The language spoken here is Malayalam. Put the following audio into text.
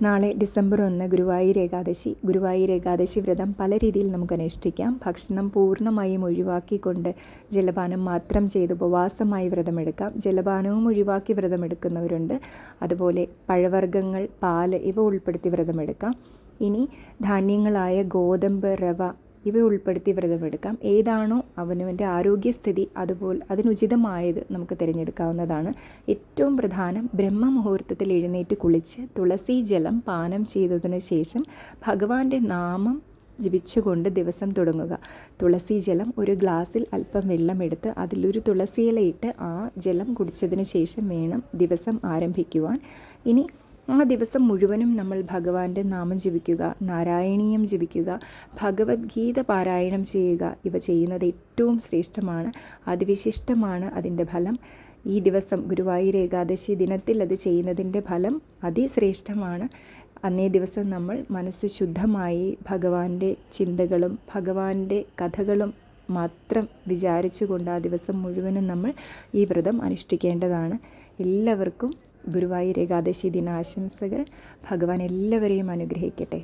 നാളെ ഡിസംബർ 1 ഗുരുവായൂർ ഏകാദശി. ഗുരുവായൂർ ഏകാദശി വ്രതം പല രീതിയിൽ നമുക്ക് അനുഷ്ഠിക്കാം. ഭക്ഷണം പൂർണ്ണമായും ഒഴിവാക്കിക്കൊണ്ട് ജലപാനം മാത്രം ചെയ്ത് ഉപവാസമായി വ്രതമെടുക്കാം. ജലപാനവും ഒഴിവാക്കി വ്രതമെടുക്കുന്നവരുണ്ട്. അതുപോലെ പഴവർഗ്ഗങ്ങൾ, പാല് ഇവ ഉൾപ്പെടുത്തി വ്രതമെടുക്കാം. ഇനി ധാന്യങ്ങളായ ഗോതമ്പ്, റവ ഇവ ഉൾപ്പെടുത്തി വ്രതമെടുക്കാം. ഏതാണോ അവനവൻ്റെ ആരോഗ്യസ്ഥിതി അതുപോലെ അതിനുചിതമായത് നമുക്ക് തിരഞ്ഞെടുക്കാവുന്നതാണ്. ഏറ്റവും പ്രധാനം ബ്രഹ്മമുഹൂർത്തത്തിൽ എഴുന്നേറ്റ് കുളിച്ച് തുളസി ജലം പാനം ചെയ്തതിനു ശേഷം ഭഗവാന്റെ നാമം ജപിച്ചുകൊണ്ട് ദിവസം തുടങ്ങുക. തുളസി ജലം ഒരു ഗ്ലാസ്സിൽ അല്പം വെള്ളമെടുത്ത് അതിലൊരു തുളസിയിലയിട്ട് ആ ജലം കുടിച്ചതിന് ശേഷം വേണം ദിവസം ആരംഭിക്കുവാൻ. ഇനി ആ ദിവസം മുഴുവനും നമ്മൾ ഭഗവാന്റെ നാമം ജപിക്കുക, നാരായണീയം ജപിക്കുക, ഭഗവത്ഗീത പാരായണം ചെയ്യുക. ഇവ ചെയ്യുന്നത് ഏറ്റവും ശ്രേഷ്ഠമാണ്, അതിവിശിഷ്ടമാണ് അതിൻ്റെ ഫലം. ഈ ദിവസം ഗുരുവായൂർ ഏകാദശി ദിനത്തിൽ അത് ചെയ്യുന്നതിൻ്റെ ഫലം അതിശ്രേഷ്ഠമാണ്. അന്നേ ദിവസം നമ്മൾ മനസ്സ് ശുദ്ധമായി ഭഗവാന്റെ ചിന്തകളും ഭഗവാന്റെ കഥകളും മാത്രം വിചാരിച്ചുകൊണ്ട് ആ ദിവസം മുഴുവനും നമ്മൾ ഈ വ്രതം അനുഷ്ഠിക്കേണ്ടതാണ്. എല്ലാവർക്കും ഗുരുവായൂർ ഏകാദശി ദിനാശംസകൾ. ഭഗവാൻ എല്ലാവരെയും അനുഗ്രഹിക്കട്ടെ.